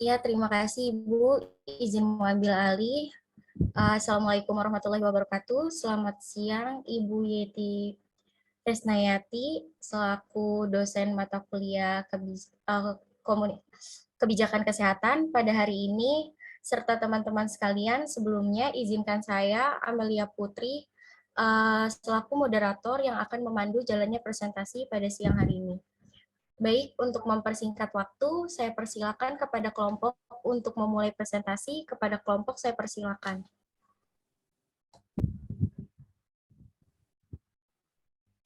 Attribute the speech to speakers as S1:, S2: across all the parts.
S1: Ya, terima kasih Ibu. Izin mengambil alih. Assalamualaikum warahmatullahi wabarakatuh. Selamat siang Ibu Yeti Resnayati selaku dosen mata kuliah kebijakan kesehatan pada hari ini serta teman-teman sekalian. Sebelumnya izinkan saya Amelia Putri selaku moderator yang akan memandu jalannya presentasi pada siang hari ini. Baik, untuk mempersingkat waktu, saya persilakan kepada kelompok untuk memulai presentasi. Kepada kelompok, saya persilakan.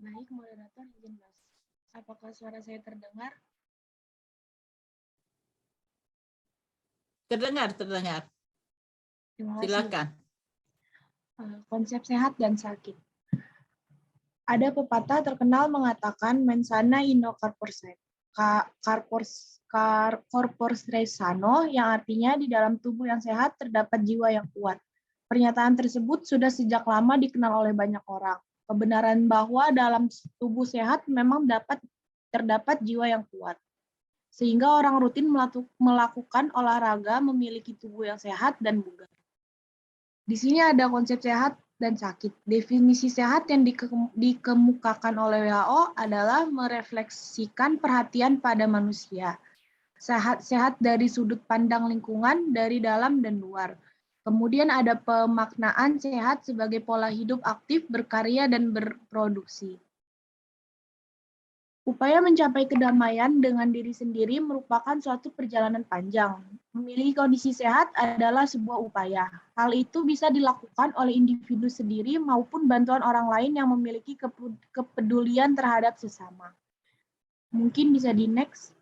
S2: Baik, moderator izin mas. Apakah suara saya terdengar?
S3: Terdengar.
S2: Terima kasih.
S3: Silakan.
S2: Konsep sehat dan sakit. Ada pepatah terkenal mengatakan mensana in corpore sano, yang artinya di dalam tubuh yang sehat terdapat jiwa yang kuat. Pernyataan tersebut sudah sejak lama dikenal oleh banyak orang. Kebenaran bahwa dalam tubuh sehat memang terdapat jiwa yang kuat. Sehingga orang rutin melakukan olahraga memiliki tubuh yang sehat dan bugar. Di sini ada konsep sehat dan sakit. Definisi sehat yang dikemukakan oleh WHO adalah merefleksikan perhatian pada manusia. Sehat dari sudut pandang lingkungan, dari dalam dan luar. Kemudian ada pemaknaan sehat sebagai pola hidup aktif, berkarya, dan berproduksi. Upaya mencapai kedamaian dengan diri sendiri merupakan suatu perjalanan panjang. Memiliki kondisi sehat adalah sebuah upaya. Hal itu bisa dilakukan oleh individu sendiri maupun bantuan orang lain yang memiliki kepedulian terhadap sesama. Mungkin bisa di next.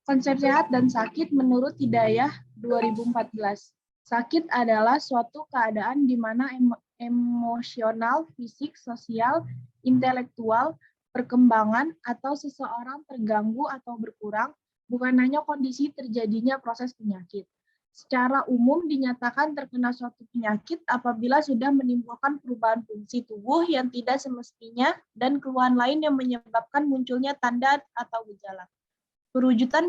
S2: Konsep sehat dan sakit menurut Hidayah 2014. Sakit adalah suatu keadaan di mana emosional, fisik, sosial, intelektual, perkembangan, atau seseorang terganggu atau berkurang, bukan hanya kondisi terjadinya proses penyakit. Secara umum dinyatakan terkena suatu penyakit apabila sudah menimbulkan perubahan fungsi tubuh yang tidak semestinya dan keluhan lain yang menyebabkan munculnya tanda atau gejala. Perwujudan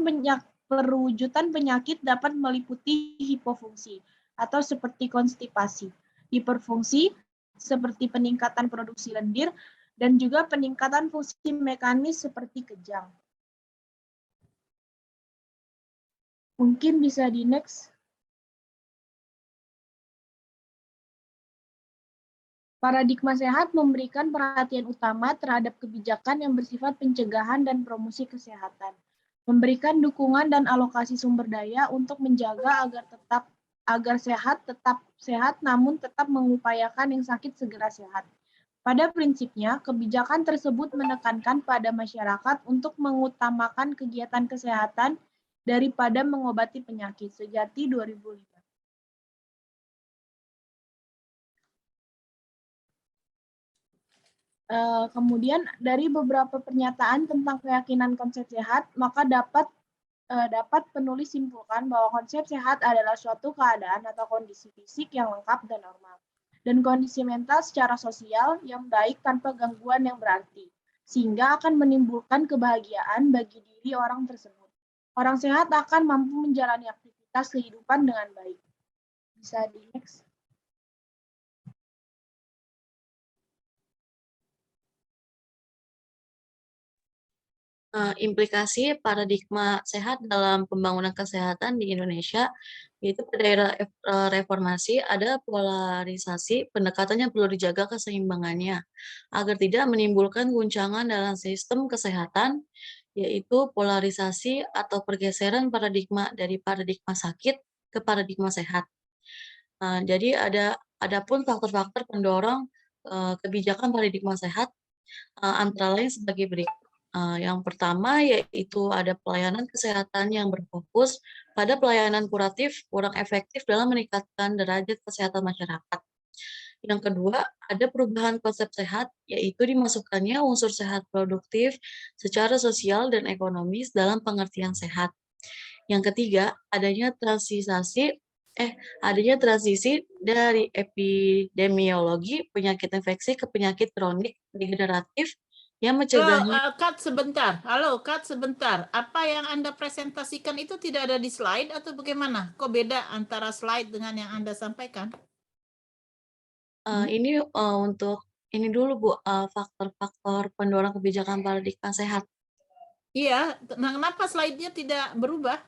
S2: penyakit dapat meliputi hipofungsi atau seperti konstipasi, hiperfungsi seperti peningkatan produksi lendir, dan juga peningkatan fungsi mekanis seperti kejang. Mungkin bisa di next. Paradigma sehat memberikan perhatian utama terhadap kebijakan yang bersifat pencegahan dan promosi kesehatan. Memberikan dukungan dan alokasi sumber daya untuk menjaga agar tetap sehat, namun tetap mengupayakan yang sakit segera sehat. Pada prinsipnya, kebijakan tersebut menekankan pada masyarakat untuk mengutamakan kegiatan kesehatan daripada mengobati penyakit. Sejati 2005. Kemudian dari beberapa pernyataan tentang keyakinan konsep sehat, maka dapat penulis simpulkan bahwa konsep sehat adalah suatu keadaan atau kondisi fisik yang lengkap dan normal, dan kondisi mental secara sosial yang baik tanpa gangguan yang berarti, sehingga akan menimbulkan kebahagiaan bagi diri orang tersebut. Orang sehat akan mampu menjalani aktivitas kehidupan dengan baik. Bisa di next.
S4: Implikasi paradigma sehat dalam pembangunan kesehatan di Indonesia, yaitu pada era reformasi ada polarisasi, pendekatannya perlu dijaga keseimbangannya agar tidak menimbulkan guncangan dalam sistem kesehatan, yaitu polarisasi atau pergeseran paradigma dari paradigma sakit ke paradigma sehat. Jadi ada pun faktor-faktor pendorong kebijakan paradigma sehat antara lain sebagai berikut. Yang pertama yaitu ada pelayanan kesehatan yang berfokus pada pelayanan kuratif kurang efektif dalam meningkatkan derajat kesehatan masyarakat. Yang kedua, ada perubahan konsep sehat, yaitu dimasukkannya unsur sehat produktif secara sosial dan ekonomis dalam pengertian sehat. Yang ketiga, adanya transisi dari epidemiologi penyakit infeksi ke penyakit kronik degeneratif yang mencegahnya.
S3: Kat sebentar. Halo, Kat sebentar. Apa yang Anda presentasikan itu tidak ada di slide atau bagaimana? Kok beda antara slide dengan yang Anda sampaikan?
S4: Ini untuk ini dulu Bu, faktor-faktor pendorong kebijakan paradigma sehat.
S3: Iya, nah kenapa slide-nya tidak berubah?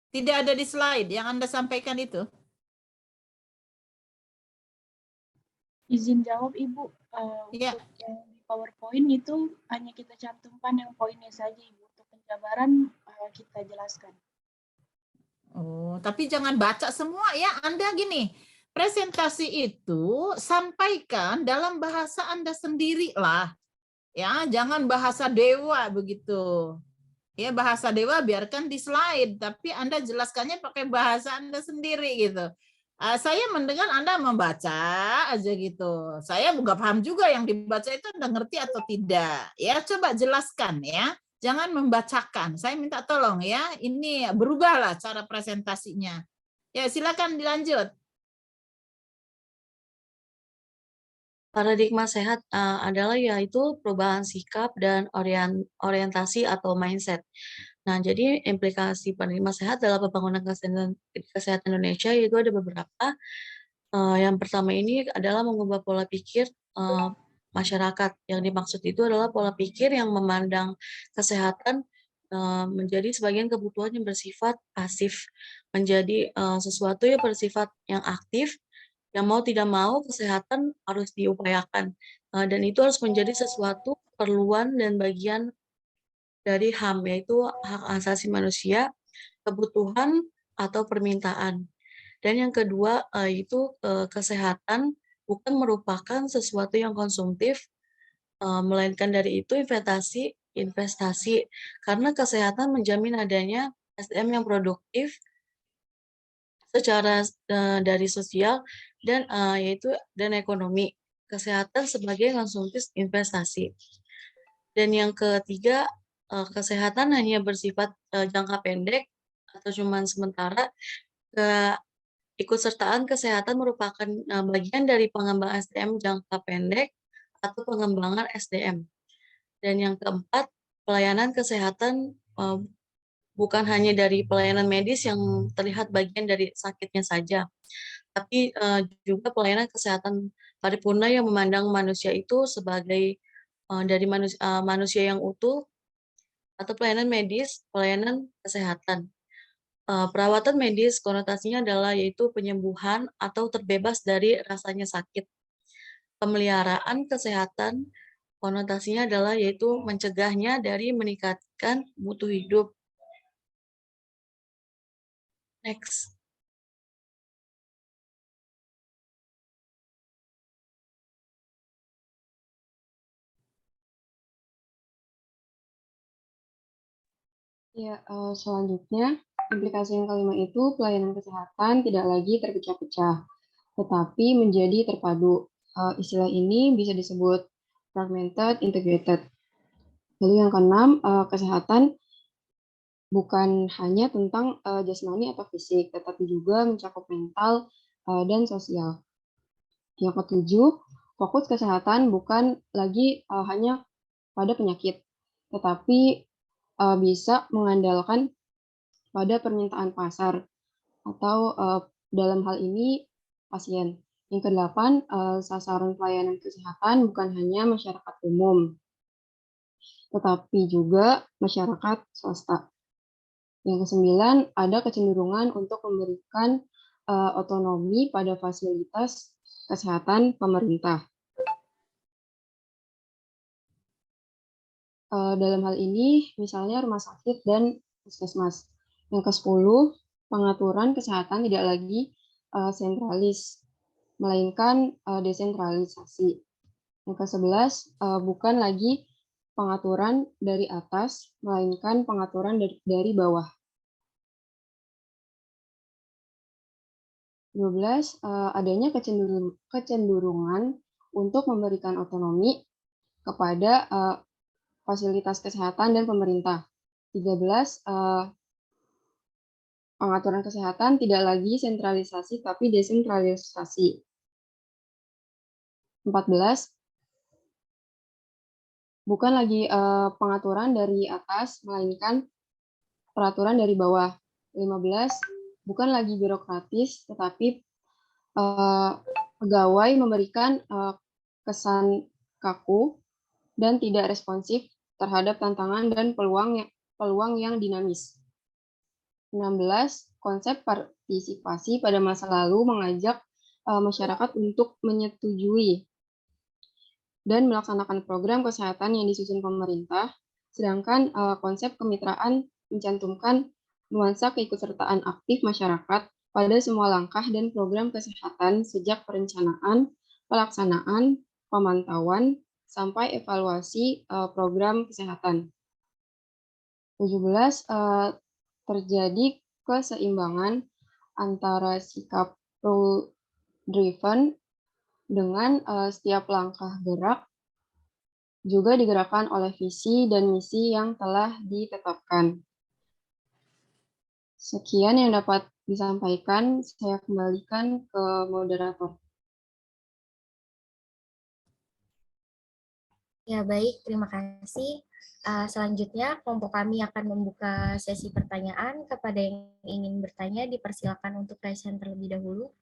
S3: Tidak ada di slide yang Anda sampaikan itu.
S2: Izin jawab Ibu,
S3: Iya.
S2: untuk yang di PowerPoint itu hanya kita cantumkan yang poinnya saja Ibu. Untuk penjabaran kita jelaskan.
S3: Oh, tapi jangan baca semua ya. Anda gini, presentasi itu sampaikan dalam bahasa Anda sendiri lah. Ya, jangan bahasa dewa begitu. Ya, bahasa dewa biarkan di slide, tapi Anda jelaskannya pakai bahasa Anda sendiri gitu. Saya mendengar Anda membaca aja gitu. Saya nggak paham juga yang dibaca itu Anda ngerti atau tidak. Ya, coba jelaskan ya. Jangan membacakan. Saya minta tolong ya. Ini berubahlah cara presentasinya. Ya, silakan dilanjut.
S4: Paradigma sehat adalah yaitu perubahan sikap dan orientasi atau mindset. Nah, jadi implikasi paradigma sehat dalam pembangunan kesehatan Indonesia yaitu ada beberapa. Yang pertama ini adalah mengubah pola pikir masyarakat. Yang dimaksud itu adalah pola pikir yang memandang kesehatan menjadi sebagian kebutuhan yang bersifat pasif, menjadi sesuatu yang bersifat yang aktif, yang mau tidak mau kesehatan harus diupayakan, dan itu harus menjadi sesuatu keperluan dan bagian dari HAM, yaitu hak asasi manusia, kebutuhan atau permintaan. Dan yang kedua itu kesehatan bukan merupakan sesuatu yang konsumtif, melainkan dari itu investasi, karena kesehatan menjamin adanya SDM yang produktif secara dari sosial dan dan ekonomi. Kesehatan sebagai konsumtif investasi. Dan yang ketiga, kesehatan hanya bersifat jangka pendek atau cuman sementara. Ikutsertaan kesehatan merupakan bagian dari pengembangan SDM jangka pendek atau pengembangan SDM. Dan yang keempat, pelayanan kesehatan bukan hanya dari pelayanan medis yang terlihat bagian dari sakitnya saja, tapi juga pelayanan kesehatan paripurna yang memandang manusia itu sebagai dari manusia yang utuh, atau pelayanan medis, pelayanan kesehatan. Perawatan medis konotasinya adalah yaitu penyembuhan atau terbebas dari rasanya sakit. Pemeliharaan kesehatan konotasinya adalah yaitu mencegahnya dari meningkatkan mutu hidup. Next.
S5: Ya, selanjutnya, implikasi yang kelima itu pelayanan kesehatan tidak lagi terpecah-pecah, tetapi menjadi terpadu. Istilah ini bisa disebut fragmented integrated. Lalu yang keenam, kesehatan bukan hanya tentang jasmani atau fisik, tetapi juga mencakup mental dan sosial. Yang ketujuh, fokus kesehatan bukan lagi hanya pada penyakit, tetapi bisa mengandalkan pada permintaan pasar atau dalam hal ini pasien. Yang kedelapan, sasaran pelayanan kesehatan bukan hanya masyarakat umum, tetapi juga masyarakat swasta. Yang kesembilan, ada kecenderungan untuk memberikan otonomi pada fasilitas kesehatan pemerintah. Dalam hal ini, misalnya rumah sakit dan puskesmas. Yang ke-10, pengaturan kesehatan tidak lagi sentralis, melainkan desentralisasi. Yang ke-11, bukan lagi pengaturan dari atas, melainkan pengaturan dari bawah. 12, adanya kecenderungan untuk memberikan otonomi kepada fasilitas kesehatan dan pemerintah. 13, pengaturan kesehatan tidak lagi sentralisasi tapi desentralisasi. 14, bukan lagi pengaturan dari atas, melainkan peraturan dari bawah. 15, bukan lagi birokratis, tetapi pegawai memberikan kesan kaku dan tidak responsif terhadap tantangan dan peluang yang dinamis. 16, konsep partisipasi pada masa lalu mengajak masyarakat untuk menyetujui dan melaksanakan program kesehatan yang disusun pemerintah, sedangkan konsep kemitraan mencantumkan nuansa keikutsertaan aktif masyarakat pada semua langkah dan program kesehatan sejak perencanaan, pelaksanaan, pemantauan, sampai evaluasi program kesehatan. 17, terjadi keseimbangan antara sikap rule-driven dengan setiap langkah gerak juga digerakkan oleh visi dan misi yang telah ditetapkan. Sekian yang dapat disampaikan, saya kembalikan ke moderator.
S1: Ya, baik, terima kasih. Selanjutnya, kelompok kami akan membuka sesi pertanyaan. Kepada yang ingin bertanya, dipersilakan untuk raise hand terlebih dahulu.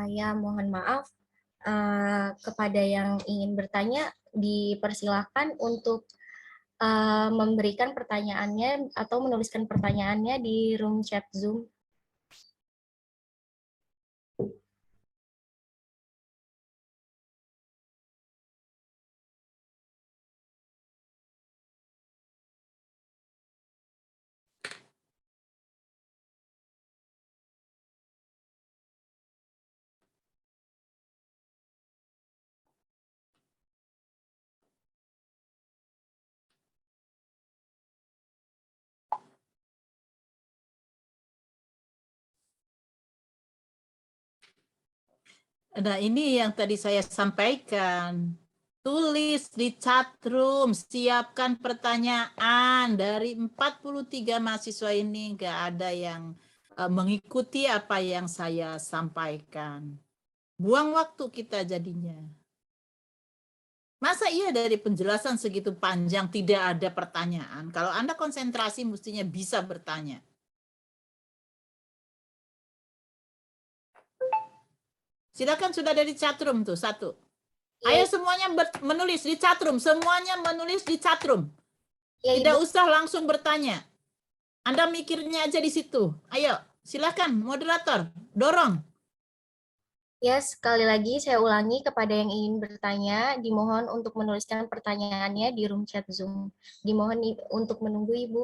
S1: Ya, mohon maaf. Kepada yang ingin bertanya, dipersilakan untuk memberikan pertanyaannya atau menuliskan pertanyaannya di room chat Zoom.
S3: Nah, ini yang tadi saya sampaikan. Tulis di chat room, siapkan pertanyaan. Dari 43 mahasiswa ini nggak ada yang mengikuti apa yang saya sampaikan. Buang waktu kita jadinya. Masa iya dari penjelasan segitu panjang tidak ada pertanyaan? Kalau Anda konsentrasi mestinya bisa bertanya. Silakan, sudah ada di chat room tuh, satu. Ayo semuanya menulis di chat room, semuanya menulis di chat room. Tidak usah langsung bertanya. Anda mikirnya aja di situ. Ayo, silakan moderator, dorong.
S1: Ya, sekali lagi saya ulangi, kepada yang ingin bertanya, dimohon untuk menuliskan pertanyaannya di room chat Zoom. Dimohon untuk menunggu, Ibu.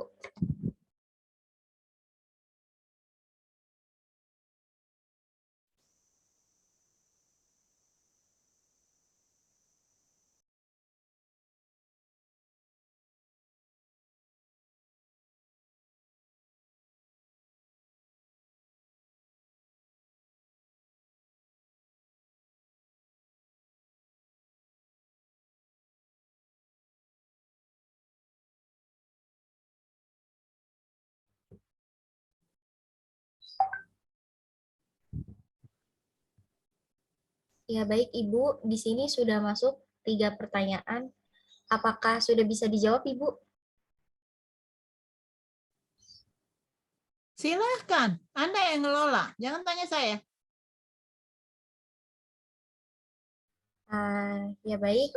S1: Ya, baik Ibu, di sini sudah masuk 3 pertanyaan. Apakah sudah bisa dijawab, Ibu?
S3: Silahkan, Anda yang ngelola, jangan tanya saya.
S1: Ya baik,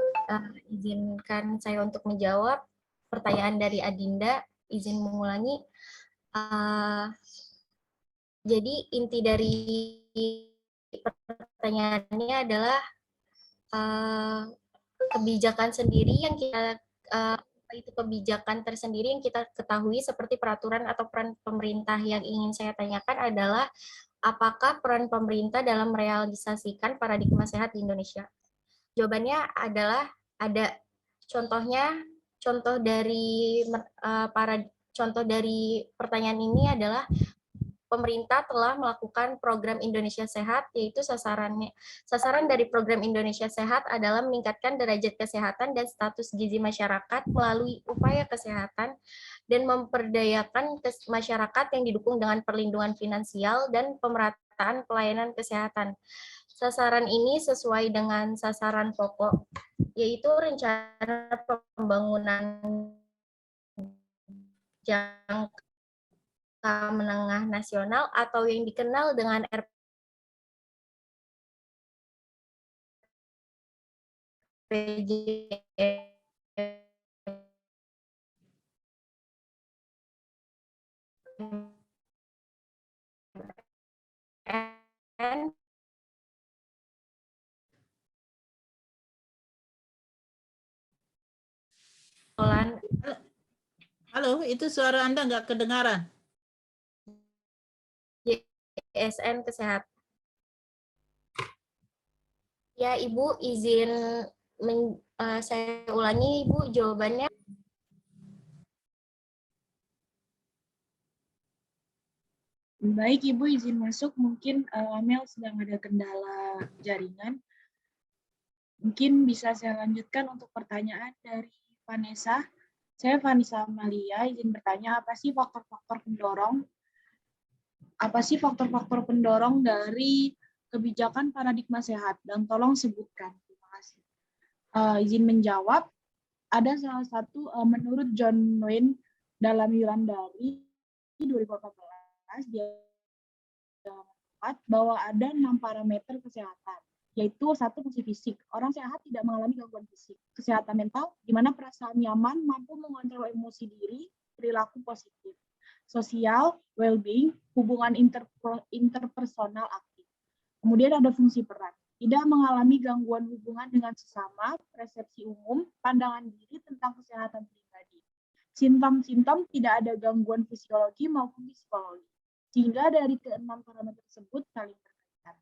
S1: izinkan saya untuk menjawab pertanyaan dari Adinda. Izin mengulangi. Jadi inti dari pertanyaannya adalah kebijakan sendiri yang kita itu kebijakan tersendiri yang kita ketahui seperti peraturan atau peran pemerintah. Yang ingin saya tanyakan adalah apakah peran pemerintah dalam merealisasikan paradigma sehat di Indonesia? Jawabannya adalah ada. Contohnya, contoh dari pertanyaan ini adalah pemerintah telah melakukan program Indonesia Sehat, yaitu sasaran dari program Indonesia Sehat adalah meningkatkan derajat kesehatan dan status gizi masyarakat melalui upaya kesehatan dan memperdayakan masyarakat yang didukung dengan perlindungan finansial dan pemerataan pelayanan kesehatan. Sasaran ini sesuai dengan sasaran pokok, yaitu rencana pembangunan jangka menengah nasional atau yang dikenal dengan RPJMN.
S3: Halo, itu suara Anda nggak kedengaran.
S1: JSN Kesehatan. Ya, Ibu izin saya ulangi, Ibu, jawabannya.
S2: Baik, Ibu izin masuk. Mungkin Amel sedang ada kendala jaringan. Mungkin bisa saya lanjutkan untuk pertanyaan dari Vanessa. Saya Vanessa Amalia, izin bertanya, apa sih faktor-faktor pendorong dari kebijakan paradigma sehat? Dan tolong sebutkan. Terima kasih. Izin menjawab, ada salah satu menurut John Wayne dalam Yulandari 2014 dia mengatakan bahwa ada 6 parameter kesehatan, yaitu 1, fungsi fisik. Orang sehat tidak mengalami gangguan fisik. Kesehatan mental, di mana perasaan nyaman, mampu mengontrol emosi diri, perilaku positif. Sosial, well-being, hubungan interpersonal aktif. Kemudian ada fungsi peran, tidak mengalami gangguan hubungan dengan sesama, persepsi umum, pandangan diri tentang kesehatan pribadi. Simptom-simptom tidak ada gangguan fisiologi maupun psikologi. Sehingga dari ke-6 parameter tersebut saling berkaitan.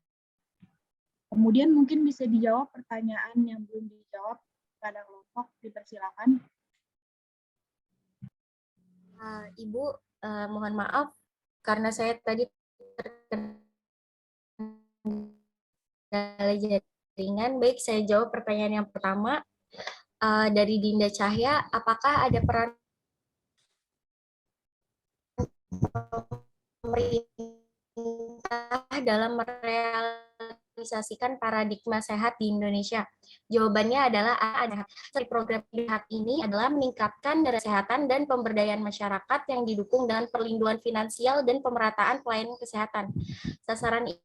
S2: Kemudian mungkin bisa dijawab pertanyaan yang belum dijawab pada kelompok, dipersilakan.
S1: Ibu, mohon maaf karena saya tadi terkendala jaringan. Baik, saya jawab pertanyaan yang pertama dari Dinda Cahya. Apakah ada peran pemerintah dalam merealisasikan paradigma sehat di Indonesia? Jawabannya adalah ada. Program sehat ini adalah meningkatkan kesehatan dan pemberdayaan masyarakat yang didukung dengan perlindungan finansial dan pemerataan pelayanan kesehatan. Sasaran ini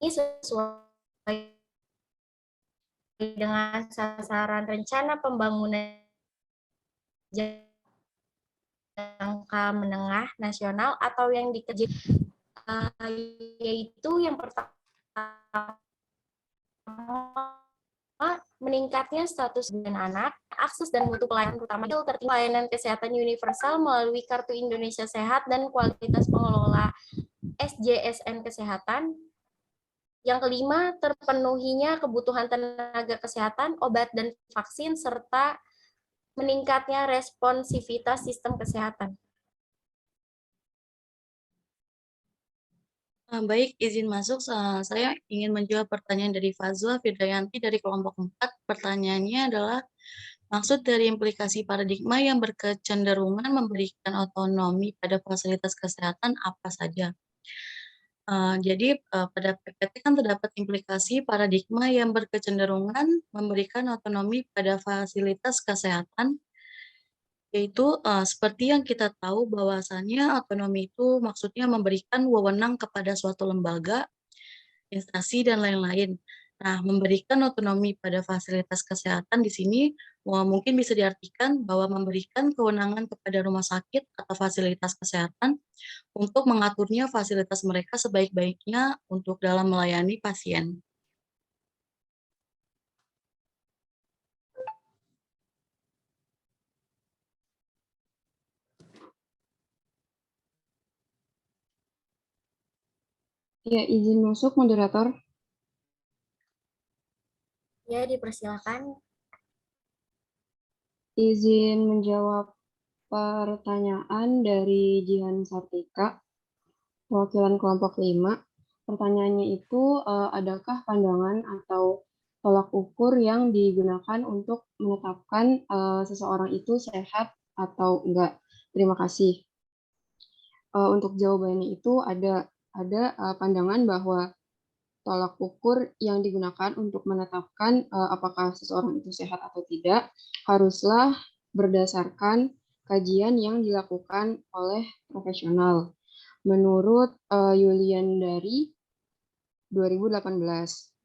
S1: sesuai dengan sasaran rencana pembangunan jangka menengah nasional atau yang dikerjakan, yaitu yang pertama meningkatnya status dan anak, akses dan mutu pelayanan utama pelayanan kesehatan universal melalui Kartu Indonesia Sehat dan kualitas pengelola SJSN Kesehatan. Yang kelima, terpenuhinya kebutuhan tenaga kesehatan, obat dan vaksin, serta meningkatnya responsivitas sistem kesehatan.
S4: Baik, izin masuk. Saya ingin menjawab pertanyaan dari Fazwa Fidayanti dari kelompok 4. Pertanyaannya adalah, maksud dari implikasi paradigma yang berkecenderungan memberikan otonomi pada fasilitas kesehatan apa saja? Jadi pada PPT kan terdapat implikasi paradigma yang berkecenderungan memberikan otonomi pada fasilitas kesehatan, yaitu seperti yang kita tahu bahwasannya otonomi itu maksudnya memberikan wewenang kepada suatu lembaga, instansi, dan lain-lain. Nah, memberikan otonomi pada fasilitas kesehatan di sini mungkin bisa diartikan bahwa memberikan kewenangan kepada rumah sakit atau fasilitas kesehatan untuk mengaturnya fasilitas mereka sebaik-baiknya untuk dalam melayani pasien.
S5: Ya, izin masuk, moderator.
S1: Ya, dipersilakan.
S5: Izin menjawab pertanyaan dari Jihan Sartika, perwakilan kelompok 5. Pertanyaannya itu, adakah pandangan atau tolak ukur yang digunakan untuk menetapkan seseorang itu sehat atau enggak? Terima kasih. Untuk jawabannya itu ada pandangan bahwa tolak ukur yang digunakan untuk menetapkan apakah seseorang itu sehat atau tidak haruslah berdasarkan kajian yang dilakukan oleh profesional. Menurut Yulian dari 2018.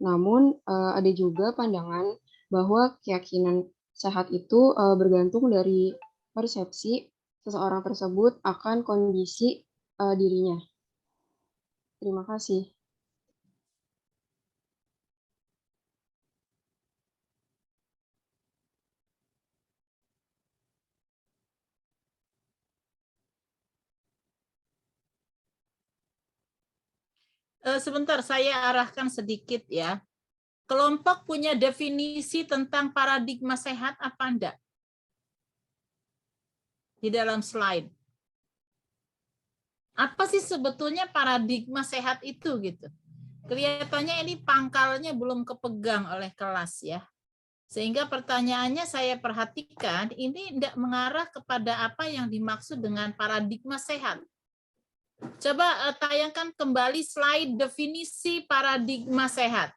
S5: Namun ada juga pandangan bahwa keyakinan sehat itu bergantung dari persepsi seseorang tersebut akan kondisi dirinya. Terima kasih.
S3: Sebentar, saya arahkan sedikit ya. Kelompok punya definisi tentang paradigma sehat apa enggak? Di dalam slide. Apa sih sebetulnya paradigma sehat itu gitu? Kelihatannya ini pangkalnya belum kepegang oleh kelas ya. Sehingga pertanyaannya saya perhatikan ini tidak mengarah kepada apa yang dimaksud dengan paradigma sehat. Coba tayangkan kembali slide definisi paradigma sehat.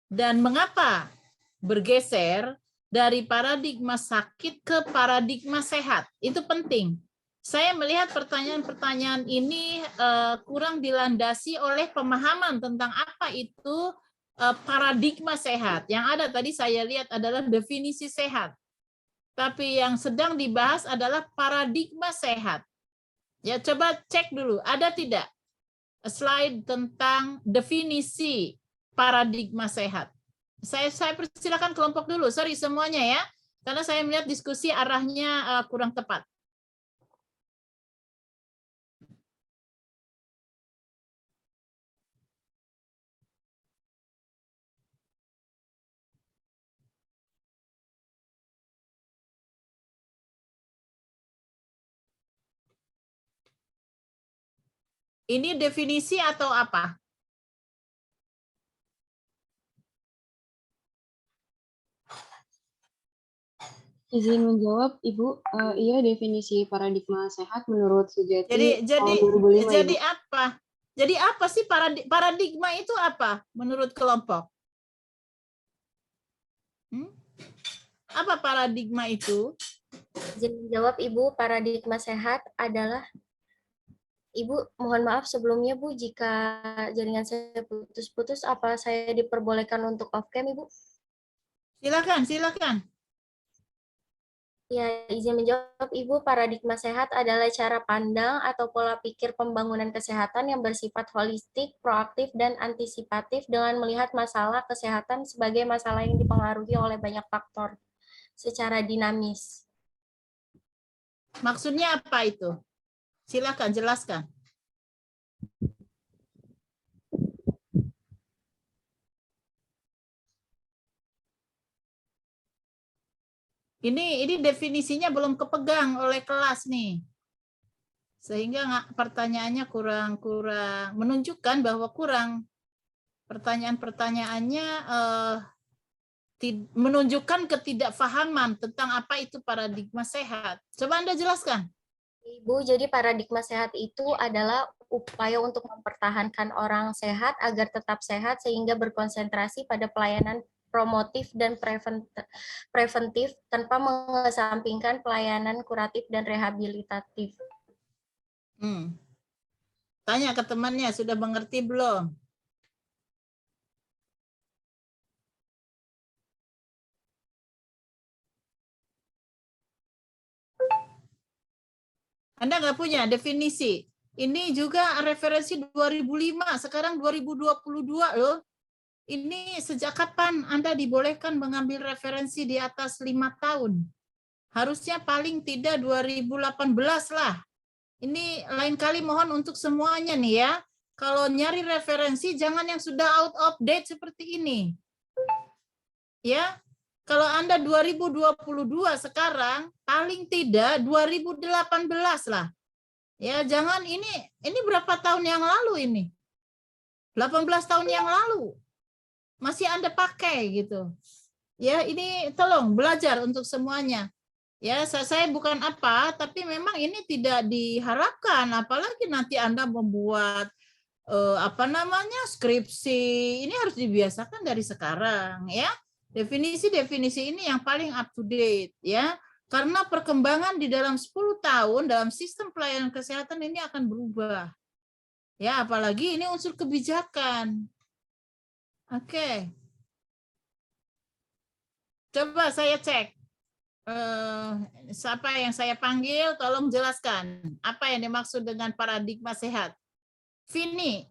S3: Dan mengapa bergeser dari paradigma sakit ke paradigma sehat? Itu penting. Saya melihat pertanyaan-pertanyaan ini kurang dilandasi oleh pemahaman tentang apa itu paradigma sehat. Yang ada tadi saya lihat adalah definisi sehat. Tapi yang sedang dibahas adalah paradigma sehat. Ya, coba cek dulu, ada tidak slide tentang definisi paradigma sehat? Saya persilakan kelompok dulu, sorry semuanya ya, karena saya melihat diskusi arahnya kurang tepat. Ini definisi atau apa?
S5: Izin menjawab, Ibu. Iya, definisi paradigma sehat menurut Sujati tahun 2005,
S3: jadi
S5: Ibu.
S3: apa? Jadi apa sih paradigma itu apa menurut kelompok? Apa paradigma itu?
S1: Izin menjawab, Ibu, paradigma sehat adalah, Ibu, mohon maaf sebelumnya, Bu, jika jaringan saya putus-putus, apa saya diperbolehkan untuk off-cam, Ibu?
S3: Silakan.
S1: Ya, izin menjawab, Ibu, paradigma sehat adalah cara pandang atau pola pikir pembangunan kesehatan yang bersifat holistik, proaktif, dan antisipatif dengan melihat masalah kesehatan sebagai masalah yang dipengaruhi oleh banyak faktor secara dinamis.
S3: Maksudnya apa itu? Silakan jelaskan. Ini definisinya belum kepegang oleh kelas nih. Sehingga pertanyaannya kurang menunjukkan bahwa kurang. Pertanyaan-pertanyaannya menunjukkan ketidakfahaman tentang apa itu paradigma sehat. Coba Anda jelaskan.
S1: Ibu, jadi paradigma sehat itu adalah upaya untuk mempertahankan orang sehat agar tetap sehat sehingga berkonsentrasi pada pelayanan promotif dan preventif tanpa mengesampingkan pelayanan kuratif dan rehabilitatif.
S3: Tanya ke temannya, sudah mengerti belum? Anda nggak punya definisi. Ini juga referensi 2005, sekarang 2022 loh. Ini sejak kapan Anda dibolehkan mengambil referensi di atas 5 tahun? Harusnya paling tidak 2018 lah. Ini lain kali mohon untuk semuanya nih ya. Kalau nyari referensi jangan yang sudah out of date seperti ini. Ya. Kalau Anda 2022 sekarang, paling tidak 2018 lah. Ya, jangan ini berapa tahun yang lalu ini? 18 tahun yang lalu. Masih Anda pakai gitu. Ya, ini tolong belajar untuk semuanya. Ya, saya bukan apa, tapi memang ini tidak diharapkan, apalagi nanti Anda membuat skripsi. Ini harus dibiasakan dari sekarang, ya. Definisi-definisi ini yang paling up to date, ya. Karena perkembangan di dalam 10 tahun dalam sistem pelayanan kesehatan ini akan berubah. Ya, apalagi ini unsur kebijakan. Oke. Coba saya cek. Siapa yang saya panggil, tolong jelaskan. Apa yang dimaksud dengan paradigma sehat? Vini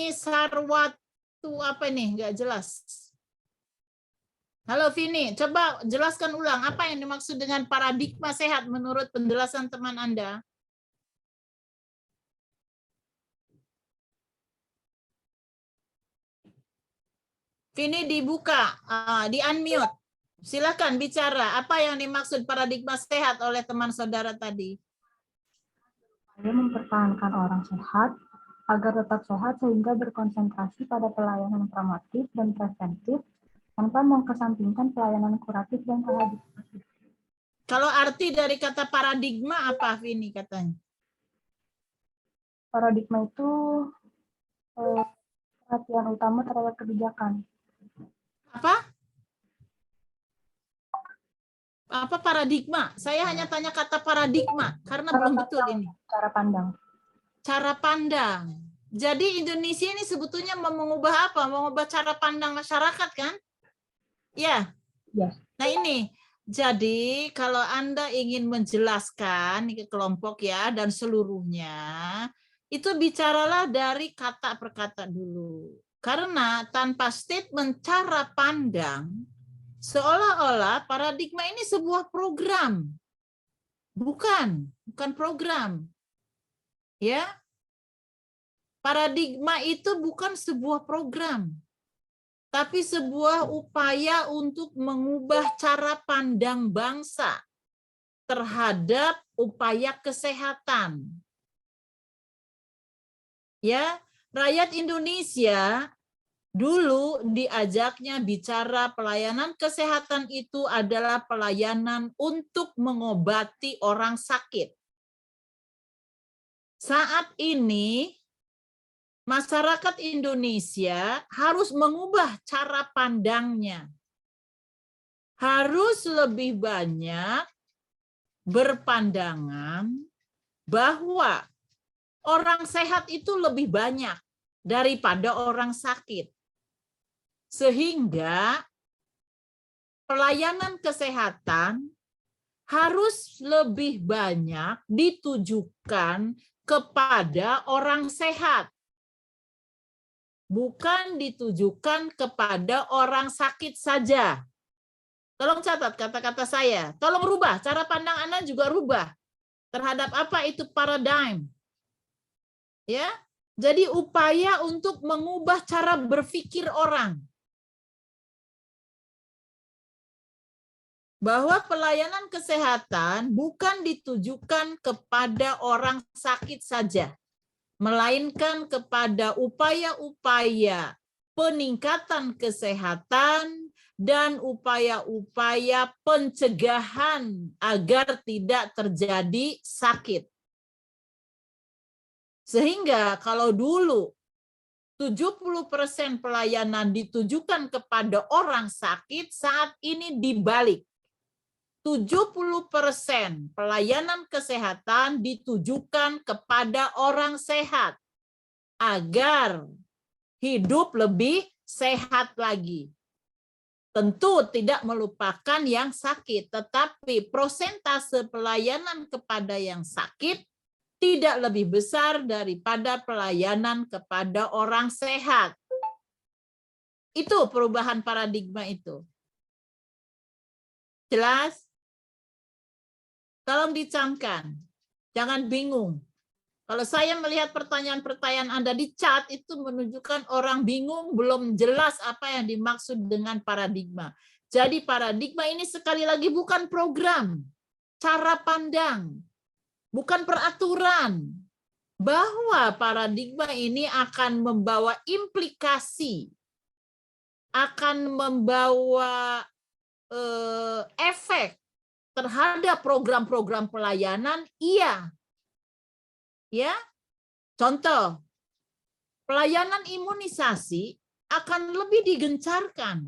S3: Sarwatu, apa nih? Nggak jelas. Halo Vini, coba jelaskan ulang. Apa yang dimaksud dengan paradigma sehat menurut penjelasan teman Anda? Vini dibuka, di unmute. Silakan bicara. Apa yang dimaksud paradigma sehat oleh teman saudara tadi?
S6: Saya mempertahankan orang sehat agar tetap sehat sehingga berkonsentrasi pada pelayanan promotif dan preventif tanpa mengesampingkan pelayanan kuratif dan rehabilitatif.
S3: Kalau arti dari kata paradigma apa, Vini katanya?
S6: Paradigma itu perhatian utama terhadap kebijakan.
S3: Apa? Apa paradigma? Saya hanya tanya kata paradigma karena belum betul ini.
S6: Cara pandang.
S3: Cara pandang. Jadi Indonesia ini sebetulnya mau mengubah apa? Mengubah cara pandang masyarakat kan? Ya.
S6: Ya.
S3: Nah ini. Jadi kalau Anda ingin menjelaskan ke kelompok ya dan seluruhnya, itu bicaralah dari kata per kata dulu. Karena tanpa statement cara pandang, seolah-olah paradigma ini sebuah program. Bukan program. Ya. Paradigma itu bukan sebuah program, tapi sebuah upaya untuk mengubah cara pandang bangsa terhadap upaya kesehatan. Ya, rakyat Indonesia dulu diajaknya bicara pelayanan kesehatan itu adalah pelayanan untuk mengobati orang sakit. Saat ini masyarakat Indonesia harus mengubah cara pandangnya. Harus lebih banyak berpandangan bahwa orang sehat itu lebih banyak daripada orang sakit. Sehingga pelayanan kesehatan harus lebih banyak ditujukan kepada orang sehat. Bukan ditujukan kepada orang sakit saja. Tolong catat kata-kata saya. Tolong rubah, cara pandang Anda juga rubah. Terhadap apa itu paradigm. Ya, jadi upaya untuk mengubah cara berpikir orang. Bahwa pelayanan kesehatan bukan ditujukan kepada orang sakit saja, melainkan kepada upaya-upaya peningkatan kesehatan dan upaya-upaya pencegahan agar tidak terjadi sakit. Sehingga kalau dulu 70% pelayanan ditujukan kepada orang sakit, saat ini dibalik. 70% pelayanan kesehatan ditujukan kepada orang sehat agar hidup lebih sehat lagi. Tentu tidak melupakan yang sakit, tetapi prosentase pelayanan kepada yang sakit tidak lebih besar daripada pelayanan kepada orang sehat. Itu perubahan paradigma itu. Jelas? Tolong dicamkan, jangan bingung. Kalau saya melihat pertanyaan-pertanyaan Anda di chat, itu menunjukkan orang bingung, belum jelas apa yang dimaksud dengan paradigma. Jadi paradigma ini sekali lagi bukan program, cara pandang, bukan peraturan. Bahwa paradigma ini akan membawa implikasi, akan membawa efek terhadap program-program pelayanan, iya. Ya, contoh, pelayanan imunisasi akan lebih digencarkan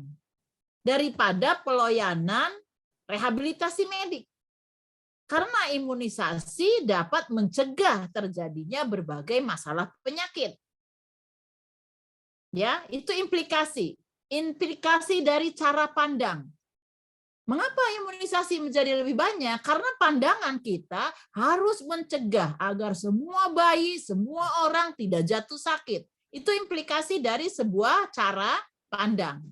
S3: daripada pelayanan rehabilitasi medik. Karena imunisasi dapat mencegah terjadinya berbagai masalah penyakit. Ya, itu implikasi. Implikasi dari cara pandang. Mengapa imunisasi menjadi lebih banyak? Karena pandangan kita harus mencegah agar semua bayi, semua orang tidak jatuh sakit. Itu implikasi dari sebuah cara pandang.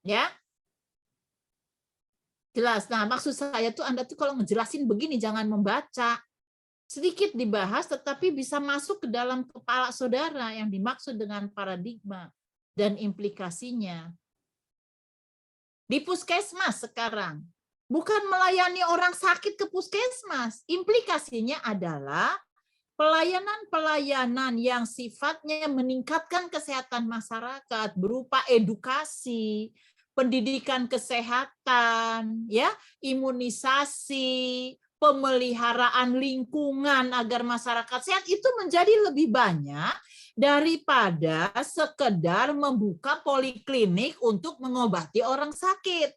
S3: Ya. Jelas. Nah, maksud saya tuh Anda tuh kalau ngejelasin begini jangan membaca. Sedikit dibahas tetapi bisa masuk ke dalam kepala saudara yang dimaksud dengan paradigma dan implikasinya. Di puskesmas sekarang, bukan melayani orang sakit ke puskesmas. Implikasinya adalah pelayanan-pelayanan yang sifatnya meningkatkan kesehatan masyarakat berupa edukasi, pendidikan kesehatan, ya, imunisasi, pemeliharaan lingkungan agar masyarakat sehat itu menjadi lebih banyak daripada sekedar membuka poliklinik untuk mengobati orang sakit.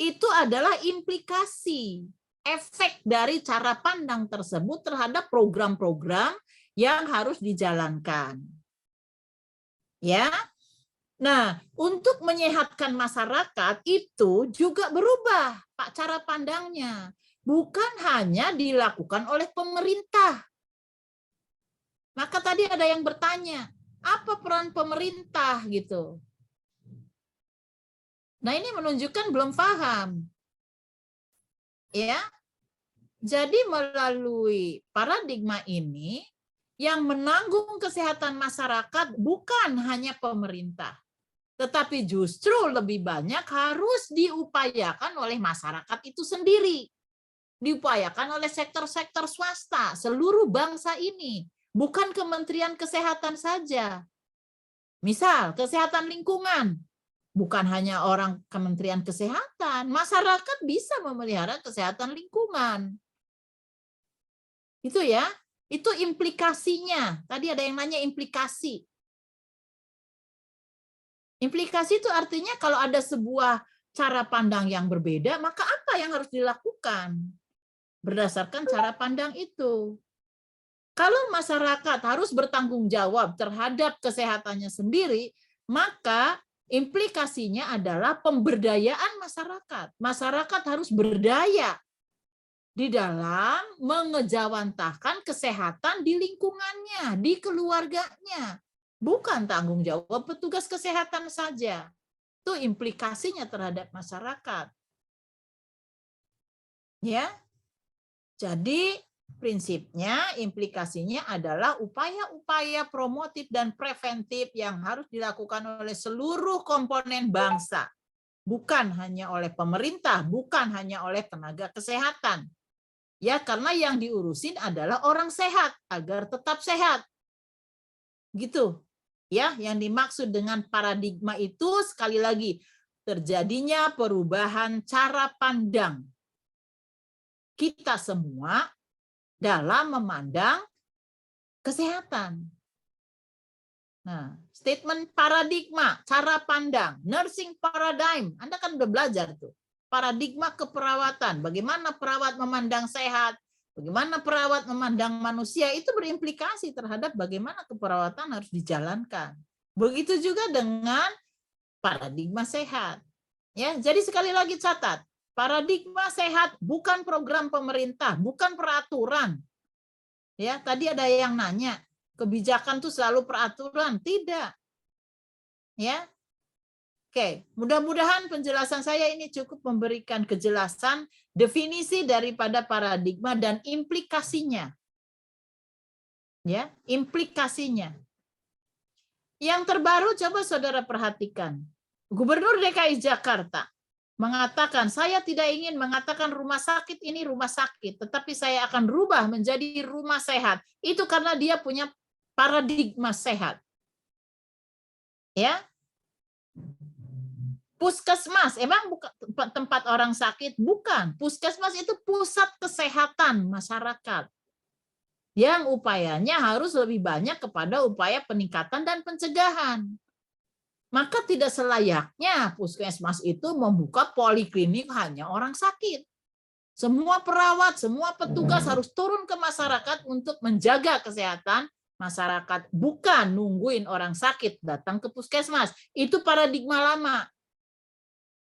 S3: Itu adalah implikasi, efek dari cara pandang tersebut terhadap program-program yang harus dijalankan. Ya. Nah, untuk menyehatkan masyarakat itu juga berubah, Pak, cara pandangnya. Bukan hanya dilakukan oleh pemerintah. Maka tadi ada yang bertanya, apa peran pemerintah gitu? Nah, ini menunjukkan belum paham. Ya. Jadi melalui paradigma ini yang menanggung kesehatan masyarakat bukan hanya pemerintah, tetapi justru lebih banyak harus diupayakan oleh masyarakat itu sendiri. Diupayakan oleh sektor-sektor swasta, seluruh bangsa ini. Bukan Kementerian Kesehatan saja. Misal, kesehatan lingkungan. Bukan hanya orang Kementerian Kesehatan, masyarakat bisa memelihara kesehatan lingkungan. Itu ya, itu implikasinya. Tadi ada yang nanya implikasi. Implikasi itu artinya kalau ada sebuah cara pandang yang berbeda, maka apa yang harus dilakukan berdasarkan cara pandang itu? Kalau masyarakat harus bertanggung jawab terhadap kesehatannya sendiri, maka implikasinya adalah pemberdayaan masyarakat. Masyarakat harus berdaya di dalam mengejawantahkan kesehatan di lingkungannya, di keluarganya. Bukan tanggung jawab petugas kesehatan saja. Itu implikasinya terhadap masyarakat. Ya. Jadi prinsipnya, implikasinya adalah upaya-upaya promotif dan preventif yang harus dilakukan oleh seluruh komponen bangsa. Bukan hanya oleh pemerintah, bukan hanya oleh tenaga kesehatan. Ya, karena yang diurusin adalah orang sehat, agar tetap sehat. Gitu. Ya, yang dimaksud dengan paradigma itu sekali lagi terjadinya perubahan cara pandang kita semua dalam memandang kesehatan. Nah, statement paradigma, cara pandang, nursing paradigm. Anda kan udah belajar tuh. Paradigma keperawatan, bagaimana perawat memandang sehat, bagaimana perawat memandang manusia, itu berimplikasi terhadap bagaimana keperawatan harus dijalankan. Begitu juga dengan paradigma sehat. Ya, jadi sekali lagi catat, paradigma sehat bukan program pemerintah, bukan peraturan. Ya, tadi ada yang nanya, kebijakan itu selalu peraturan, tidak. Ya. Oke, mudah-mudahan penjelasan saya ini cukup memberikan kejelasan definisi daripada paradigma dan implikasinya. Ya, implikasinya. Yang terbaru coba saudara perhatikan. Gubernur DKI Jakarta mengatakan, saya tidak ingin mengatakan rumah sakit ini rumah sakit, tetapi saya akan rubah menjadi rumah sehat. Itu karena dia punya paradigma sehat. Ya. Puskesmas, emang bukan tempat orang sakit? Bukan. Puskesmas itu pusat kesehatan masyarakat. Yang upayanya harus lebih banyak kepada upaya peningkatan dan pencegahan. Maka tidak selayaknya puskesmas itu membuka poliklinik hanya orang sakit. Semua perawat, semua petugas harus turun ke masyarakat untuk menjaga kesehatan masyarakat. Bukan nungguin orang sakit datang ke puskesmas. Itu paradigma lama.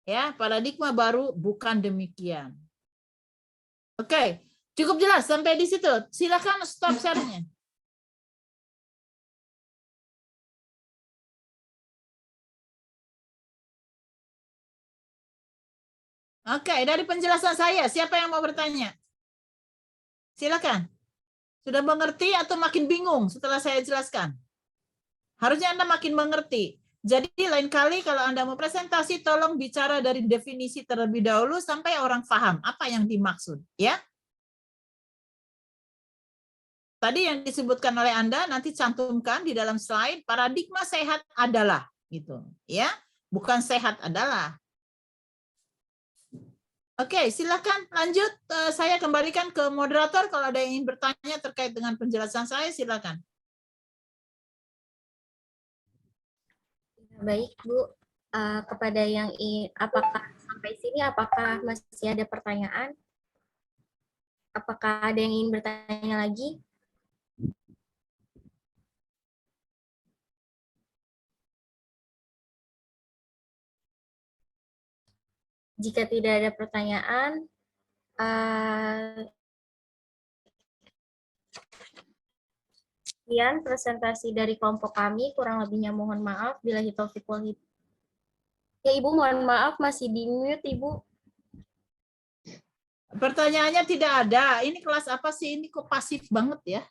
S3: Ya, paradigma baru bukan demikian. Oke, cukup jelas sampai di situ. Silakan stop share-nya. Oke, dari penjelasan saya, siapa yang mau bertanya? Silakan. Sudah mengerti atau makin bingung setelah saya jelaskan? Harusnya Anda makin mengerti. Jadi lain kali kalau Anda mau presentasi, tolong bicara dari definisi terlebih dahulu sampai orang paham apa yang dimaksud. Ya. Tadi yang disebutkan oleh Anda nanti cantumkan di dalam slide, paradigma sehat adalah. Gitu. Ya. Bukan sehat adalah. Oke, silakan lanjut. Saya kembalikan ke moderator. Kalau ada yang ingin bertanya terkait dengan penjelasan saya, silakan.
S1: Baik, Bu. Kepada yang apakah sampai sini, apakah masih ada pertanyaan? Apakah ada yang ingin bertanya lagi? Jika tidak ada pertanyaan, sekian presentasi dari kelompok kami. Kurang lebihnya mohon maaf. Billahi taufiq wal hidayah. Ya, Ibu, mohon maaf masih di mute, Ibu.
S3: Pertanyaannya tidak ada. Ini kelas apa sih? Ini kok pasif banget ya?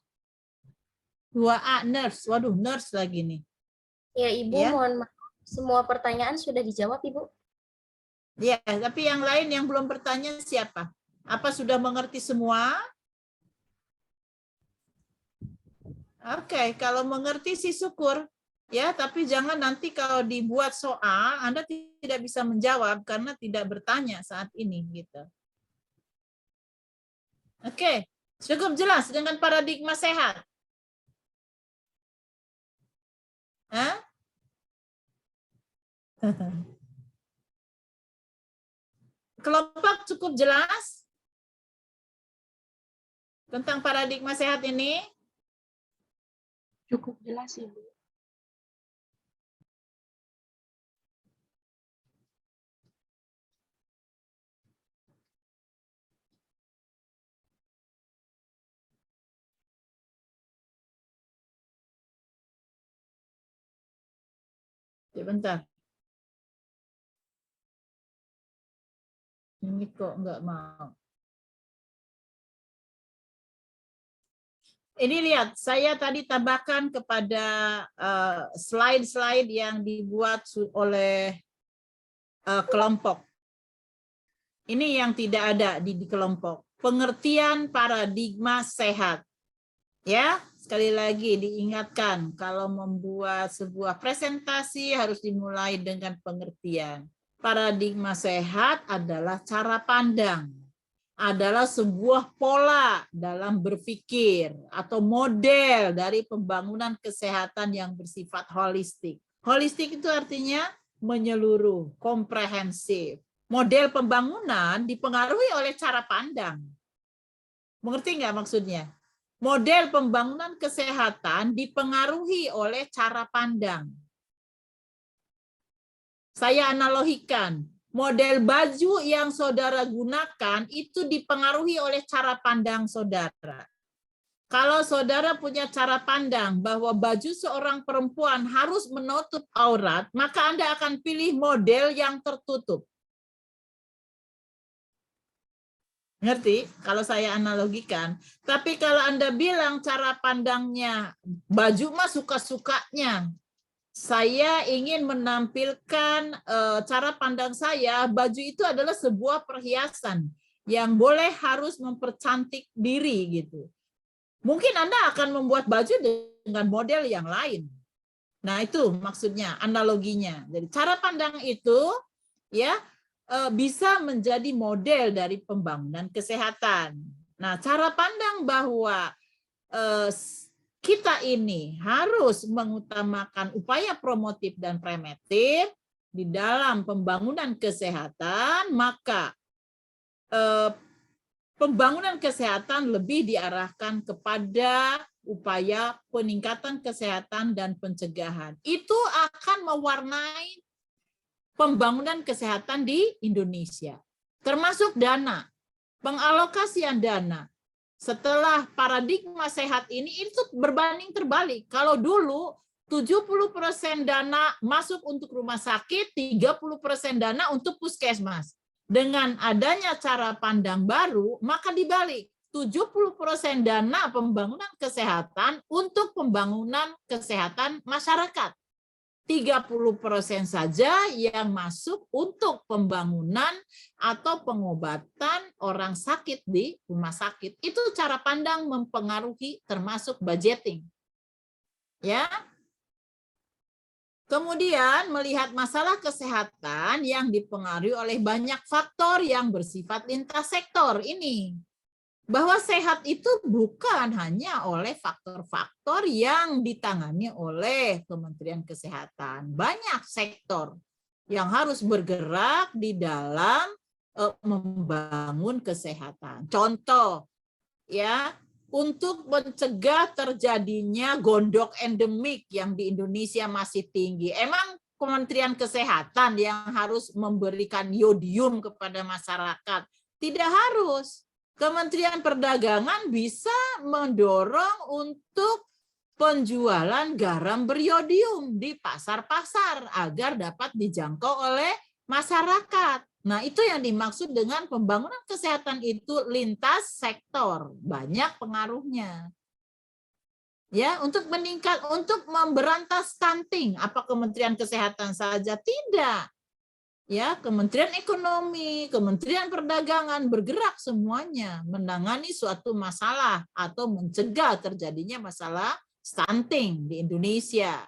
S3: 2A nurse. Waduh, nurse lagi nih.
S1: Ya, Ibu,
S3: Ya.
S1: mohon maaf. Semua pertanyaan sudah dijawab, Ibu.
S3: Ya, tapi yang lain yang belum bertanya siapa? Apa sudah mengerti semua? Oke, kalau mengerti sih syukur. Ya, tapi jangan nanti kalau dibuat soal, Anda tidak bisa menjawab karena tidak bertanya saat ini. Gitu. Oke, cukup jelas dengan paradigma sehat. Hah? Kelompok cukup jelas tentang paradigma sehat ini?
S2: Cukup jelas, Ibu.
S3: Sebentar. Ini kok nggak mau. Ini lihat, saya tadi tambahkan kepada slide-slide yang dibuat oleh kelompok. Ini yang tidak ada di kelompok. Pengertian paradigma sehat. Ya, sekali lagi diingatkan, kalau membuat sebuah presentasi harus dimulai dengan pengertian. Paradigma sehat adalah cara pandang, adalah sebuah pola dalam berpikir atau model dari pembangunan kesehatan yang bersifat holistik. Holistik itu artinya menyeluruh, komprehensif. Model pembangunan dipengaruhi oleh cara pandang. Mengerti nggak maksudnya? Model pembangunan kesehatan dipengaruhi oleh cara pandang. Saya analogikan, model baju yang saudara gunakan itu dipengaruhi oleh cara pandang saudara. Kalau saudara punya cara pandang bahwa baju seorang perempuan harus menutup aurat, maka Anda akan pilih model yang tertutup. Ngerti? Kalau saya analogikan. Tapi kalau Anda bilang cara pandangnya, baju mah suka-sukanya. saya ingin menampilkan cara pandang saya, baju itu adalah sebuah perhiasan yang boleh harus mempercantik diri gitu. Mungkin Anda akan membuat baju dengan model yang lain. Nah, itu maksudnya analoginya. Jadi cara pandang itu ya bisa menjadi model dari pembangunan kesehatan. Nah, cara pandang bahwa kita ini harus mengutamakan upaya promotif dan preventif di dalam pembangunan kesehatan, maka pembangunan kesehatan lebih diarahkan kepada upaya peningkatan kesehatan dan pencegahan. Itu akan mewarnai pembangunan kesehatan di Indonesia, termasuk dana, pengalokasian dana. Setelah paradigma sehat ini itu berbanding terbalik. Kalau dulu 70% dana masuk untuk rumah sakit, 30% dana untuk puskesmas. Dengan adanya cara pandang baru, maka dibalik. 70% dana pembangunan kesehatan untuk pembangunan kesehatan masyarakat. 30% saja yang masuk untuk pembangunan atau pengobatan orang sakit di rumah sakit. Itu cara pandang mempengaruhi termasuk budgeting. Ya. Kemudian melihat masalah kesehatan yang dipengaruhi oleh banyak faktor yang bersifat lintas sektor ini. Bahwa sehat itu bukan hanya oleh faktor-faktor yang ditangani oleh Kementerian Kesehatan. Banyak sektor yang harus bergerak di dalam membangun kesehatan. Contoh, ya, untuk mencegah terjadinya gondok endemik yang di Indonesia masih tinggi. Emang Kementerian Kesehatan yang harus memberikan yodium kepada masyarakat? Tidak harus. Kementerian Perdagangan bisa mendorong untuk penjualan garam beriodium di pasar-pasar agar dapat dijangkau oleh masyarakat. Nah, itu yang dimaksud dengan pembangunan kesehatan itu lintas sektor, banyak pengaruhnya. Ya, untuk meningkat, untuk memberantas stunting, apa Kementerian Kesehatan saja? Tidak. Ya, Kementerian Ekonomi, Kementerian Perdagangan bergerak semuanya menangani suatu masalah atau mencegah terjadinya masalah stunting di Indonesia.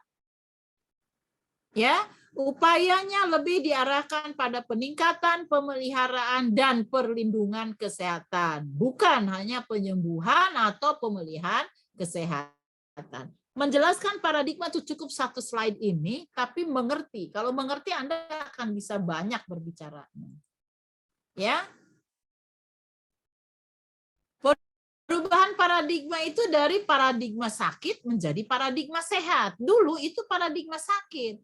S3: Ya, upayanya lebih diarahkan pada peningkatan pemeliharaan dan perlindungan kesehatan, bukan hanya penyembuhan atau pemulihan kesehatan. Menjelaskan paradigma itu cukup satu slide ini, tapi mengerti. Kalau mengerti Anda akan bisa banyak berbicara. Ya. Perubahan paradigma itu dari paradigma sakit menjadi paradigma sehat. Dulu itu paradigma sakit.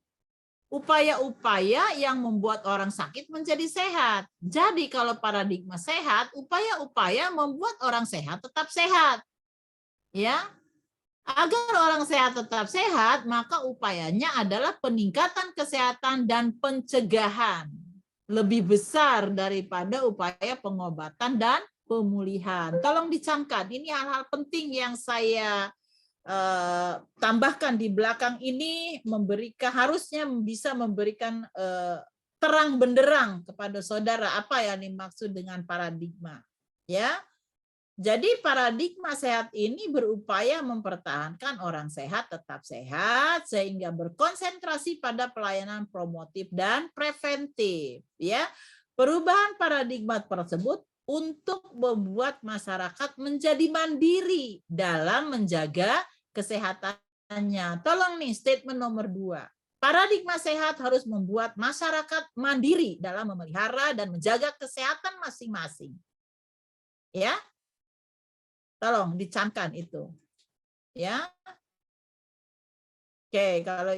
S3: Upaya-upaya yang membuat orang sakit menjadi sehat. Jadi kalau paradigma sehat, upaya-upaya membuat orang sehat tetap sehat. Ya. Agar orang sehat tetap sehat, maka upayanya adalah peningkatan kesehatan dan pencegahan. Lebih besar daripada upaya pengobatan dan pemulihan. Tolong dicamkan, ini hal-hal penting yang saya tambahkan di belakang ini, harusnya bisa memberikan terang benderang kepada saudara apa yang dimaksud dengan paradigma. Ya. Jadi paradigma sehat ini berupaya mempertahankan orang sehat tetap sehat sehingga berkonsentrasi pada pelayanan promotif dan preventif. Ya, perubahan paradigma tersebut untuk membuat masyarakat menjadi mandiri dalam menjaga kesehatannya. Tolong nih statement nomor 2. Paradigma sehat harus membuat masyarakat mandiri dalam memelihara dan menjaga kesehatan masing-masing. Ya. Tolong dicamkan itu. Ya. Oke, kalau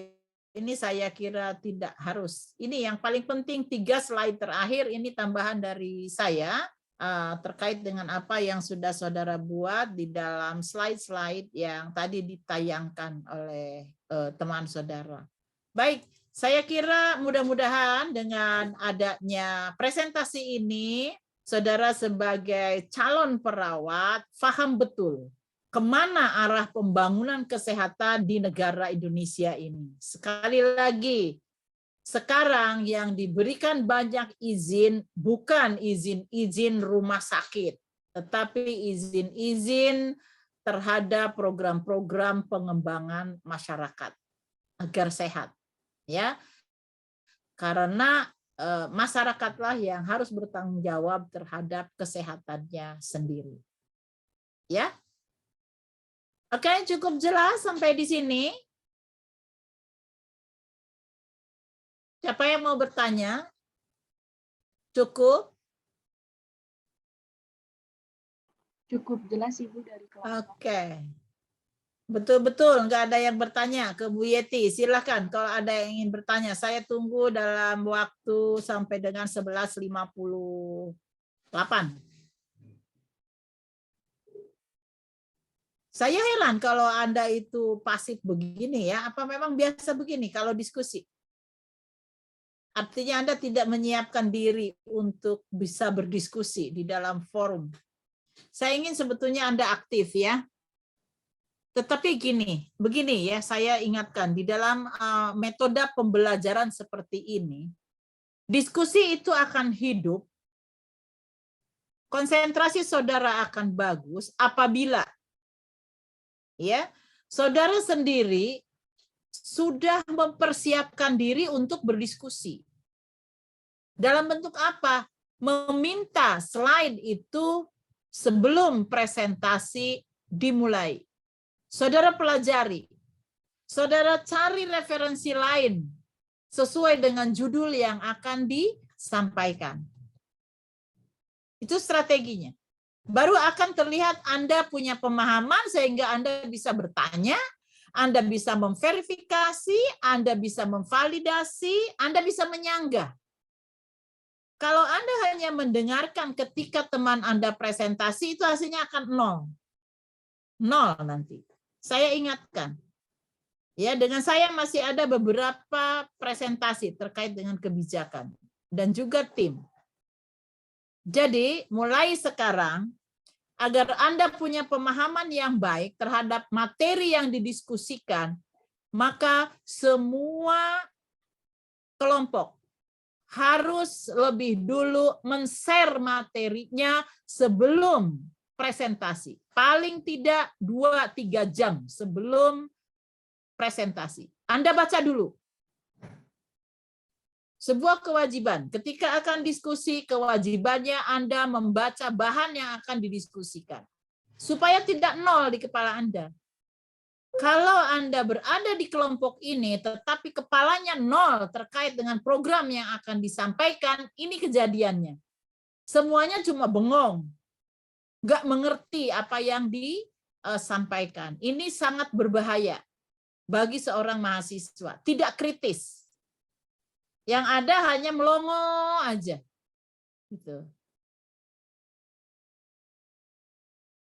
S3: ini saya kira tidak harus. Ini yang paling penting 3 slide terakhir ini tambahan dari saya terkait dengan apa yang sudah saudara buat di dalam slide-slide yang tadi ditayangkan oleh teman saudara. Baik, saya kira mudah-mudahan dengan adanya presentasi ini saudara sebagai calon perawat paham betul kemana arah pembangunan kesehatan di negara Indonesia ini. Sekali lagi, sekarang yang diberikan banyak izin bukan izin-izin rumah sakit, tetapi izin-izin terhadap program-program pengembangan masyarakat agar sehat, ya. Karena masyarakatlah yang harus bertanggung jawab terhadap kesehatannya sendiri. Ya. Oke, cukup jelas sampai di sini. Siapa yang mau bertanya? Cukup?
S2: Cukup jelas Ibu dari kelas.
S3: Oke. Betul-betul, nggak ada yang bertanya ke Bu Yeti. Silakan kalau ada yang ingin bertanya. Saya tunggu dalam waktu sampai dengan 11.58. Saya heran kalau Anda itu pasif begini ya. Apa memang biasa begini kalau diskusi? Artinya Anda tidak menyiapkan diri untuk bisa berdiskusi di dalam forum. Saya ingin sebetulnya Anda aktif ya. Tetapi begini ya, saya ingatkan di dalam metode pembelajaran seperti ini, diskusi itu akan hidup, konsentrasi saudara akan bagus apabila ya saudara sendiri sudah mempersiapkan diri untuk berdiskusi. Dalam bentuk apa? Meminta slide itu sebelum presentasi dimulai. Saudara pelajari, saudara cari referensi lain sesuai dengan judul yang akan disampaikan. Itu strateginya. Baru akan terlihat Anda punya pemahaman sehingga Anda bisa bertanya, Anda bisa memverifikasi, Anda bisa memvalidasi, Anda bisa menyanggah. Kalau Anda hanya mendengarkan ketika teman Anda presentasi, itu hasilnya akan nol. Nol nanti. Saya ingatkan, ya dengan saya masih ada beberapa presentasi terkait dengan kebijakan dan juga tim. Jadi mulai sekarang, agar Anda punya pemahaman yang baik terhadap materi yang didiskusikan, maka semua kelompok harus lebih dulu men-share materinya sebelum presentasi. Paling tidak 2-3 jam sebelum presentasi. Anda baca dulu. Sebuah kewajiban. Ketika akan diskusi, kewajibannya Anda membaca bahan yang akan didiskusikan. Supaya tidak nol di kepala Anda. Kalau Anda berada di kelompok ini, tetapi kepalanya nol terkait dengan program yang akan disampaikan, ini kejadiannya. Semuanya cuma bengong. Nggak mengerti apa yang disampaikan. Ini sangat berbahaya bagi seorang mahasiswa. Tidak kritis. Yang ada hanya melongo aja. Gitu.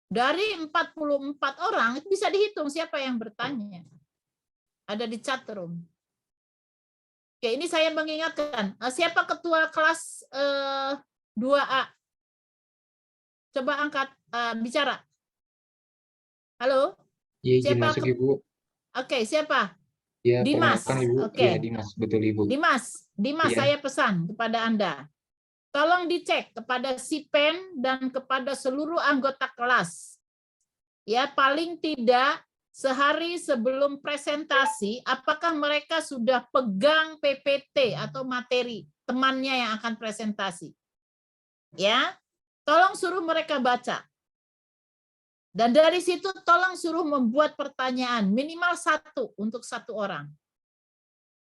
S3: Dari 44 orang, itu bisa dihitung siapa yang bertanya. Ada di chat room. Oke, ini saya mengingatkan. Siapa ketua kelas 2A? Coba angkat bicara. Halo?
S7: Iya, izin
S3: Siapa?
S7: masuk Ibu.
S3: Oke, siapa?
S7: Ya,
S3: Dimas.
S7: perkenalkan Ibu.
S3: Oke.
S7: Iya, Dimas, betul Ibu.
S3: Dimas,
S7: Iya.
S3: saya pesan kepada Anda. Tolong dicek kepada Sipen dan kepada seluruh anggota kelas. Ya, paling tidak sehari sebelum presentasi, apakah mereka sudah pegang PPT atau materi temannya yang akan presentasi? Ya, tolong suruh mereka baca. Dan dari situ tolong suruh membuat pertanyaan, minimal 1 untuk 1 orang.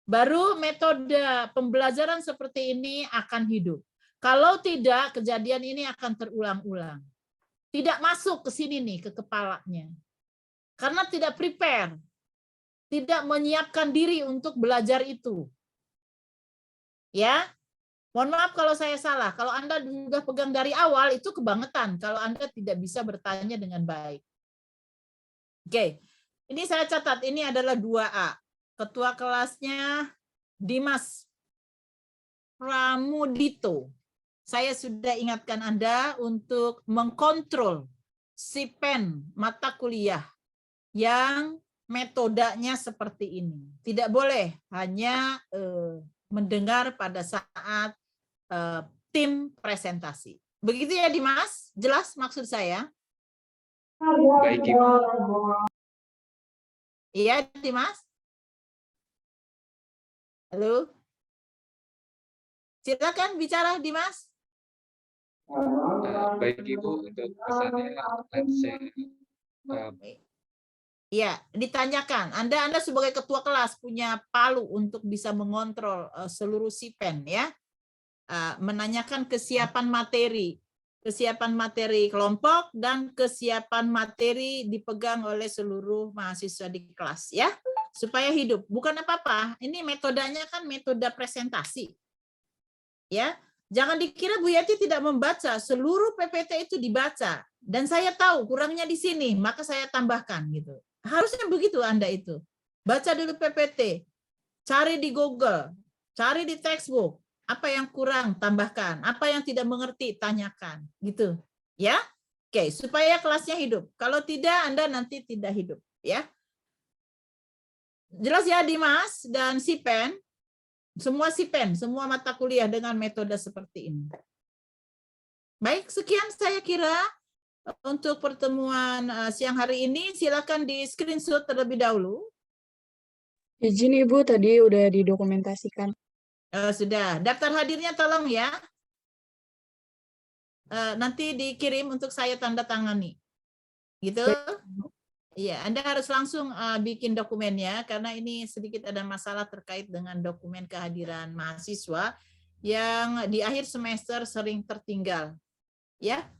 S3: Baru metode pembelajaran seperti ini akan hidup. Kalau tidak, kejadian ini akan terulang-ulang. Tidak masuk ke sini nih, ke kepalanya. Karena tidak prepare. Tidak menyiapkan diri untuk belajar itu. Ya, mohon maaf kalau saya salah. Kalau Anda sudah pegang dari awal, itu kebangetan. Kalau Anda tidak bisa bertanya dengan baik. Oke, ini saya catat. Ini adalah 2A. Ketua kelasnya Dimas Pramudito. Saya sudah ingatkan Anda untuk mengkontrol SIPEN mata kuliah yang metodenya seperti ini. Tidak boleh hanya mendengar pada saat tim presentasi. Begitu ya Dimas? Jelas maksud saya?
S7: Baik, Ibu.
S3: Iya Dimas? Halo? Silakan bicara Dimas.
S7: Baik Ibu, untuk pesannya saya
S3: Iya, ditanyakan. Anda sebagai ketua kelas punya palu untuk bisa mengontrol seluruh SIPEN ya. Menanyakan kesiapan materi kelompok dan kesiapan materi dipegang oleh seluruh mahasiswa di kelas ya, supaya hidup. Bukan apa-apa, ini metodenya kan metode presentasi. Ya, jangan dikira Bu Yati tidak membaca, seluruh PPT itu dibaca dan saya tahu kurangnya di sini, maka saya tambahkan gitu. Harusnya begitu Anda itu. Baca dulu PPT, cari di Google, cari di textbook, apa yang kurang tambahkan, apa yang tidak mengerti tanyakan, gitu. Ya. Oke, supaya kelasnya hidup. Kalau tidak Anda nanti tidak hidup, ya. Jelas ya Dimas dan SIPEN? Semua SIPEN, semua mata kuliah dengan metode seperti ini. Baik, sekian saya kira untuk pertemuan siang hari ini. Silakan di screenshot terlebih dahulu.
S8: Izin Ibu, tadi udah didokumentasikan.
S3: Sudah, daftar hadirnya tolong ya. Nanti dikirim untuk saya tanda tangani. Gitu? Iya, Anda harus langsung bikin dokumennya karena ini sedikit ada masalah terkait dengan dokumen kehadiran mahasiswa yang di akhir semester sering tertinggal. Ya.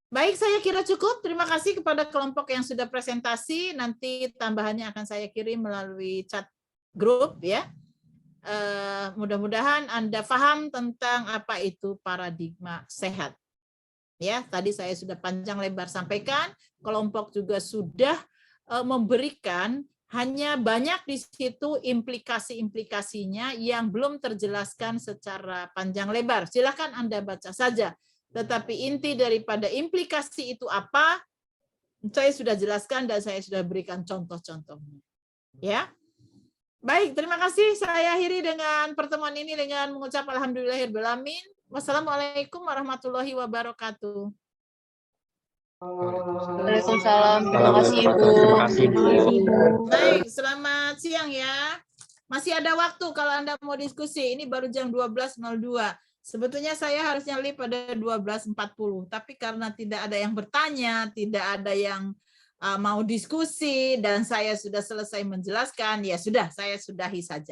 S3: Baik, saya kira cukup. Terima kasih kepada kelompok yang sudah presentasi. Nanti tambahannya akan saya kirim melalui chat grup ya. Mudah-mudahan Anda paham tentang apa itu paradigma sehat. Ya, tadi saya sudah panjang lebar sampaikan, kelompok juga sudah memberikan, hanya banyak di situ implikasi-implikasinya yang belum terjelaskan secara panjang lebar. Silakan Anda baca saja. Tetapi inti daripada implikasi itu apa? Saya sudah jelaskan dan saya sudah berikan contoh-contohnya. Ya. Baik, terima kasih. Saya akhiri dengan pertemuan ini dengan mengucap alhamdulillahirrahmanirrahim. Wassalamualaikum warahmatullahi wabarakatuh.
S4: Waalaikumsalam. Terima kasih Ibu.
S7: Terima kasih Bu.
S3: Baik, selamat siang ya. Masih ada waktu kalau Anda mau diskusi. Ini baru jam 12.02. Sebetulnya saya harusnya leave pada 12.40. Tapi karena tidak ada yang bertanya, tidak ada yang mau diskusi, dan saya sudah selesai menjelaskan, ya sudah, saya sudahi saja.